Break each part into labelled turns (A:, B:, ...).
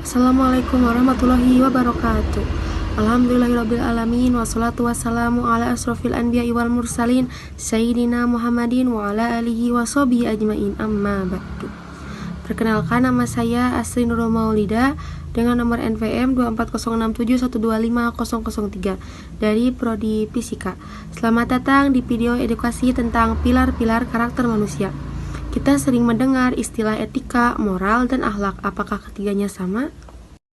A: Assalamualaikum warahmatullahi wabarakatuh. Alhamdulillahirabbil alamin wassalatu wassalamu ala asrofil anbiya'i wal mursalin sayyidina Muhammadin wa ala alihi washabihi ajmain, amma ba'du. Perkenalkan, nama saya Asri Nurul Maulida dengan nomor NPM 24067125003 dari Prodi Fisika. Selamat datang di video edukasi tentang pilar-pilar karakter manusia. Kita sering mendengar istilah etika, moral, dan akhlak. Apakah ketiganya sama?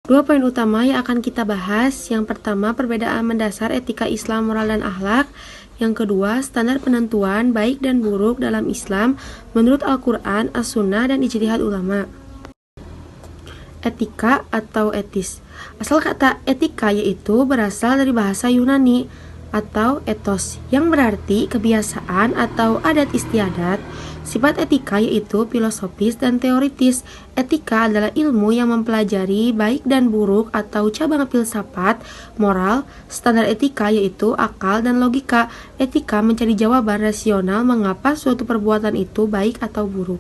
A: Dua poin utama yang akan kita bahas. Yang pertama, perbedaan mendasar etika Islam, moral, dan akhlak. Yang kedua, standar penentuan baik dan buruk dalam Islam menurut Al-Quran, As-Sunnah, dan ijtihad ulama. Etika atau etis. Asal kata etika yaitu berasal dari bahasa Yunani atau ethos, yang berarti kebiasaan atau adat istiadat. Sifat etika yaitu filosofis dan teoritis. Etika adalah ilmu yang mempelajari baik dan buruk atau cabang filsafat. Moral, standar etika yaitu akal dan logika. Etika mencari jawaban rasional mengapa suatu perbuatan itu baik atau buruk.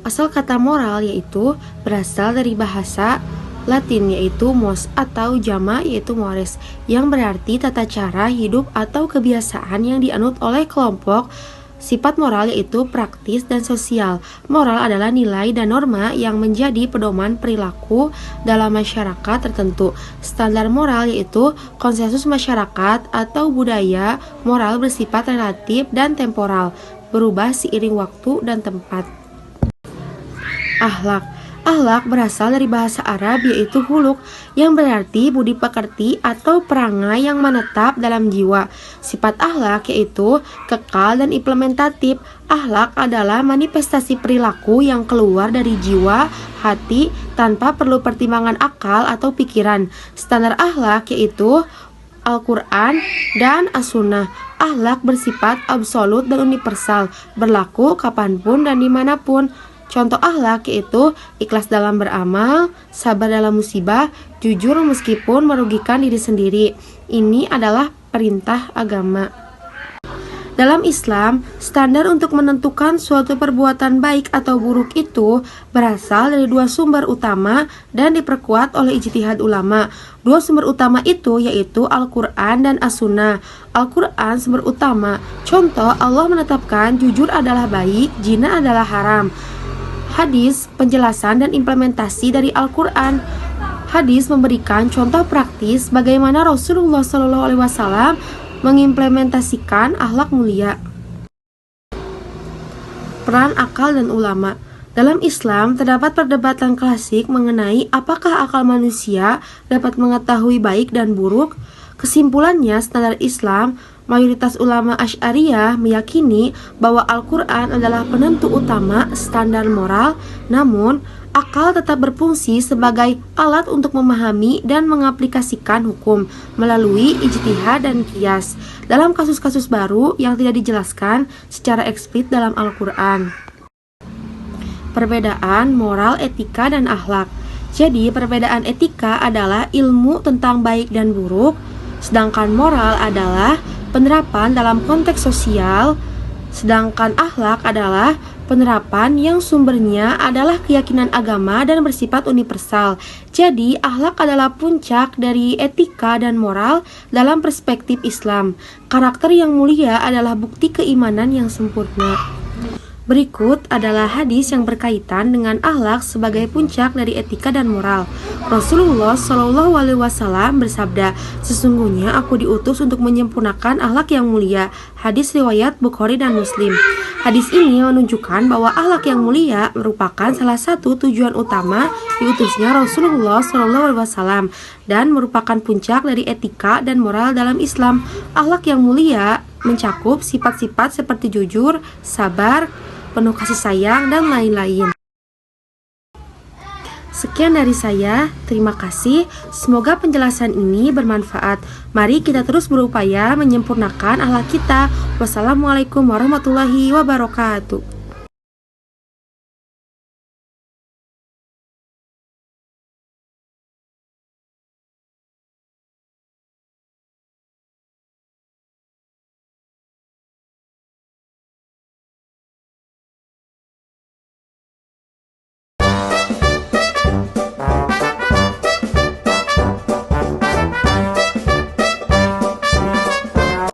A: Asal kata moral yaitu berasal dari bahasa Latin yaitu mos atau jama yaitu mores, yang berarti tata cara hidup atau kebiasaan yang dianut oleh kelompok. Sifat moral yaitu praktis dan sosial. Moral adalah nilai dan norma yang menjadi pedoman perilaku dalam masyarakat tertentu. Standar moral yaitu konsensus masyarakat atau budaya. Moral bersifat relatif dan temporal, berubah seiring waktu dan tempat. Akhlak. Akhlak berasal dari bahasa Arab yaitu huluk, yang berarti budi pekerti atau perangai yang menetap dalam jiwa. Sifat akhlak yaitu kekal dan implementatif. Akhlak adalah manifestasi perilaku yang keluar dari jiwa, hati, tanpa perlu pertimbangan akal atau pikiran. Standar akhlak yaitu Al-Quran dan As-Sunnah. Akhlak bersifat absolut dan universal, berlaku kapanpun dan dimanapun. Contoh akhlak yaitu ikhlas dalam beramal, sabar dalam musibah, jujur meskipun merugikan diri sendiri. Ini adalah perintah agama. Dalam Islam, standar untuk menentukan suatu perbuatan baik atau buruk itu berasal dari dua sumber utama dan diperkuat oleh ijtihad ulama. Dua sumber utama itu yaitu Al-Quran dan As-Sunnah. Al-Quran sumber utama. Contoh, Allah menetapkan jujur adalah baik, zina adalah haram. Hadis, penjelasan dan implementasi dari Al-Quran. Hadis memberikan contoh praktis bagaimana Rasulullah SAW mengimplementasikan akhlak mulia. Peran akal dan ulama. Dalam Islam terdapat perdebatan klasik mengenai apakah akal manusia dapat mengetahui baik dan buruk. Kesimpulannya, standar Islam, mayoritas ulama Asy'ariyah meyakini bahwa Al-Quran adalah penentu utama standar moral, namun akal tetap berfungsi sebagai alat untuk memahami dan mengaplikasikan hukum melalui ijtihad dan qiyas dalam kasus-kasus baru yang tidak dijelaskan secara eksplisit dalam Al-Quran. Perbedaan moral, etika, dan akhlak. Jadi, perbedaan etika adalah ilmu tentang baik dan buruk, sedangkan moral adalah penerapan dalam konteks sosial, sedangkan akhlak adalah penerapan yang sumbernya adalah keyakinan agama dan bersifat universal. Jadi, akhlak adalah puncak dari etika dan moral dalam perspektif Islam. Karakter yang mulia adalah bukti keimanan yang sempurna. Berikut adalah hadis yang berkaitan dengan akhlak sebagai puncak dari etika dan moral. Rasulullah SAW bersabda, "Sesungguhnya aku diutus untuk menyempurnakan akhlak yang mulia." Hadis riwayat Bukhari dan Muslim. Hadis ini menunjukkan bahwa akhlak yang mulia merupakan salah satu tujuan utama diutusnya Rasulullah SAW dan merupakan puncak dari etika dan moral dalam Islam. Akhlak yang mulia mencakup sifat-sifat seperti jujur, sabar, penuh kasih sayang, dan lain-lain. Sekian dari saya, terima kasih. Semoga penjelasan ini bermanfaat. Mari kita terus berupaya menyempurnakan akhlak kita. Wassalamualaikum warahmatullahi wabarakatuh.